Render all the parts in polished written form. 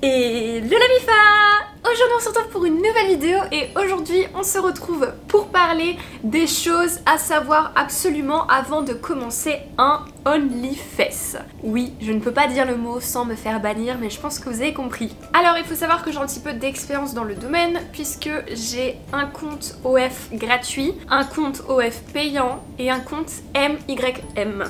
Et le Mifa! Aujourd'hui on se retrouve pour une nouvelle vidéo et aujourd'hui on se retrouve pour parler des choses à savoir absolument avant de commencer un OnlyFace. Oui, je ne peux pas dire le mot sans me faire bannir, mais je pense que vous avez compris. Alors il faut savoir que j'ai un petit peu d'expérience dans le domaine puisque j'ai un compte OF gratuit, un compte OF payant et un compte MYM.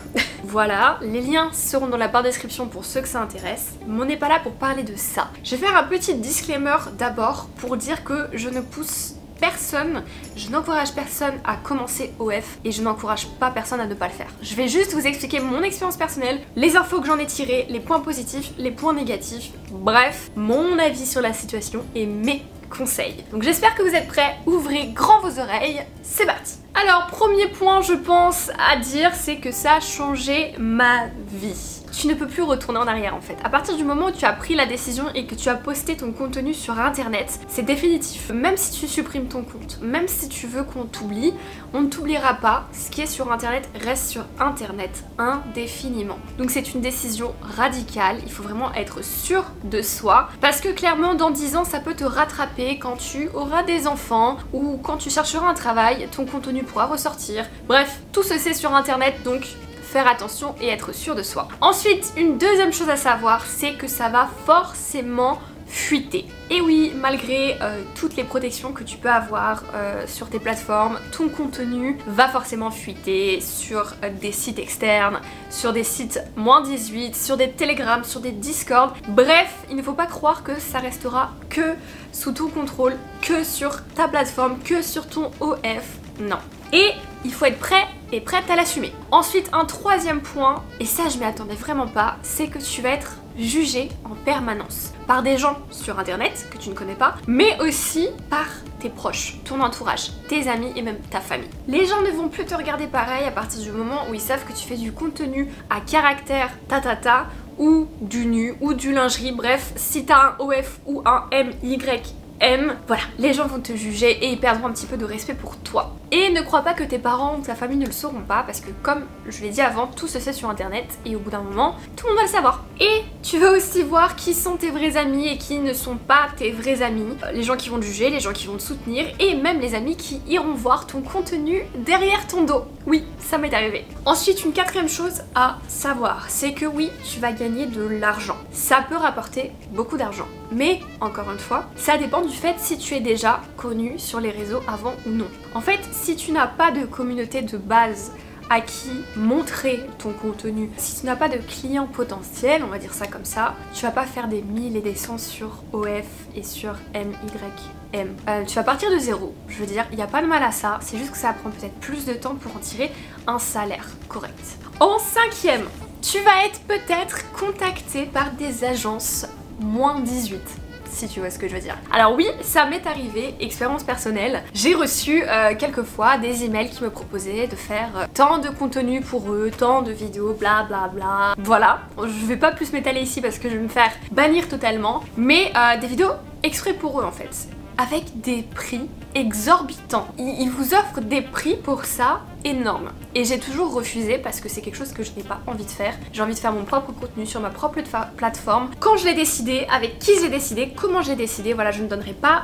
Voilà, les liens seront dans la barre de description pour ceux que ça intéresse, mais on n'est pas là pour parler de ça. Je vais faire un petit disclaimer d'abord pour dire que je ne pousse personne, je n'encourage personne à commencer OF et je n'encourage pas personne à ne pas le faire. Je vais juste vous expliquer mon expérience personnelle, les infos que j'en ai tirées, les points positifs, les points négatifs, bref, mon avis sur la situation et mes conseils. Donc j'espère que vous êtes prêts, ouvrez grand vos oreilles, c'est parti. Alors premier point je pense à dire, c'est que ça a changé ma vie. Tu ne peux plus retourner en arrière en fait. À partir du moment où tu as pris la décision et que tu as posté ton contenu sur internet, c'est définitif. Même si tu supprimes ton compte, même si tu veux qu'on t'oublie, on ne t'oubliera pas. Ce qui est sur internet reste sur internet indéfiniment. Donc c'est une décision radicale, il faut vraiment être sûr de soi. Parce que clairement dans 10 ans ça peut te rattraper quand tu auras des enfants ou quand tu chercheras un travail, ton contenu pourra ressortir. Bref, tout se sait sur internet donc faire attention et être sûr de soi. Ensuite, une deuxième chose à savoir, c'est que ça va forcément fuiter. Et oui, malgré toutes les protections que tu peux avoir sur tes plateformes, ton contenu va forcément fuiter sur des sites externes, sur des sites moins 18, sur des Telegram, sur des Discord. Bref, il ne faut pas croire que ça restera que sous ton contrôle, que sur ta plateforme, que sur ton OF. Non. Et il faut être prêt et prête à l'assumer. Ensuite, un troisième point, et ça je m'y attendais vraiment pas, c'est que tu vas être jugé en permanence par des gens sur internet que tu ne connais pas, mais aussi par tes proches, ton entourage, tes amis et même ta famille. Les gens ne vont plus te regarder pareil à partir du moment où ils savent que tu fais du contenu à caractère tatata ou du nu ou du lingerie, bref, si t'as un OF ou un MYM, voilà, les gens vont te juger et ils perdront un petit peu de respect pour toi. Et ne crois pas que tes parents ou ta famille ne le sauront pas parce que comme je l'ai dit avant, tout se fait sur internet et au bout d'un moment, tout le monde va le savoir. Et tu vas aussi voir qui sont tes vrais amis et qui ne sont pas tes vrais amis. Les gens qui vont te juger, les gens qui vont te soutenir et même les amis qui iront voir ton contenu derrière ton dos. Oui, ça m'est arrivé. Ensuite, une quatrième chose à savoir, c'est que oui, tu vas gagner de l'argent. Ça peut rapporter beaucoup d'argent. Mais, encore une fois, ça dépend du fait si tu es déjà connu sur les réseaux avant ou non. En fait, si tu n'as pas de communauté de base à qui montrer ton contenu, si tu n'as pas de clients potentiels, on va dire ça comme ça, tu vas pas faire des 1000 et des 100 sur OF et sur MYM. Tu vas partir de zéro, je veux dire, il n'y a pas de mal à ça, c'est juste que ça va prendre peut-être plus de temps pour en tirer un salaire correct. En cinquième, tu vas être peut-être contacté par des agences moins 18. Si tu vois ce que je veux dire. Alors oui, ça m'est arrivé, expérience personnelle. J'ai reçu quelques fois des emails qui me proposaient de faire tant de contenu pour eux, tant de vidéos, bla bla bla. Voilà, je vais pas plus m'étaler ici parce que je vais me faire bannir totalement, mais des vidéos exprès pour eux en fait. Avec des prix exorbitants. Ils vous offrent des prix pour ça énormes. Et j'ai toujours refusé parce que c'est quelque chose que je n'ai pas envie de faire. J'ai envie de faire mon propre contenu sur ma propre plateforme. Quand je l'ai décidé, avec qui j'ai décidé, comment j'ai décidé, voilà, je ne donnerai pas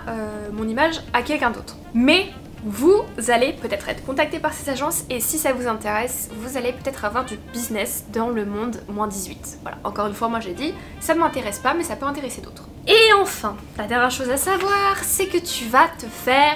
mon image à quelqu'un d'autre. Mais vous allez peut-être être contacté par ces agences et si ça vous intéresse, vous allez peut-être avoir du business dans le monde moins 18. Voilà, encore une fois, moi j'ai dit, ça ne m'intéresse pas mais ça peut intéresser d'autres. Et enfin, la dernière chose à savoir, c'est que tu vas te faire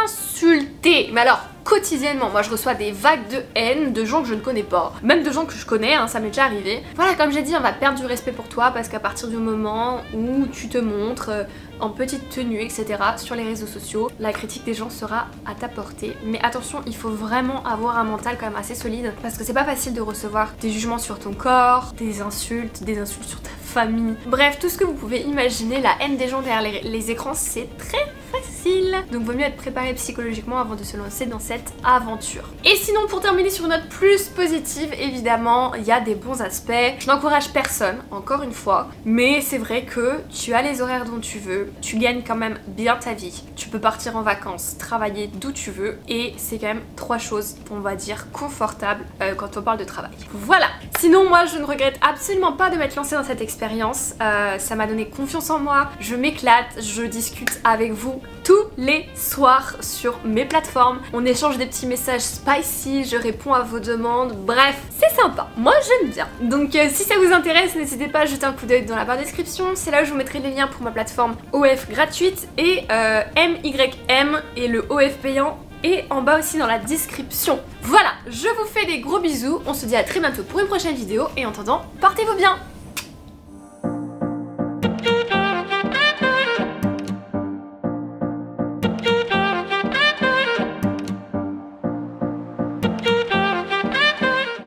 insulter. Mais alors, quotidiennement, moi je reçois des vagues de haine de gens que je ne connais pas, même de gens que je connais, hein, ça m'est déjà arrivé. Voilà, comme j'ai dit, on va perdre du respect pour toi parce qu'à partir du moment où tu te montres en petite tenue, etc. sur les réseaux sociaux, la critique des gens sera à ta portée. Mais attention, il faut vraiment avoir un mental quand même assez solide parce que c'est pas facile de recevoir des jugements sur ton corps, des insultes sur ta famille. Bref, tout ce que vous pouvez imaginer, la haine des gens derrière les écrans, c'est très facile. facile. Donc vaut mieux être préparé psychologiquement avant de se lancer dans cette aventure. Et sinon, pour terminer sur une note plus positive, évidemment, il y a des bons aspects. Je n'encourage personne, encore une fois, mais c'est vrai que tu as les horaires dont tu veux, tu gagnes quand même bien ta vie, tu peux partir en vacances, travailler d'où tu veux, et c'est quand même 3 choses, on va dire, confortables quand on parle de travail. Voilà. Sinon, moi, je ne regrette absolument pas de m'être lancée dans cette expérience. Ça m'a donné confiance en moi, je m'éclate, je discute avec vous tous les soirs sur mes plateformes. On échange des petits messages spicy, je réponds à vos demandes, bref, c'est sympa. Moi, j'aime bien. Donc, si ça vous intéresse, n'hésitez pas à jeter un coup d'œil dans la barre de description. C'est là où je vous mettrai les liens pour ma plateforme OF gratuite et MYM et le OF payant. Et en bas aussi dans la description. Voilà, je vous fais des gros bisous. On se dit à très bientôt pour une prochaine vidéo. Et en attendant, portez-vous bien!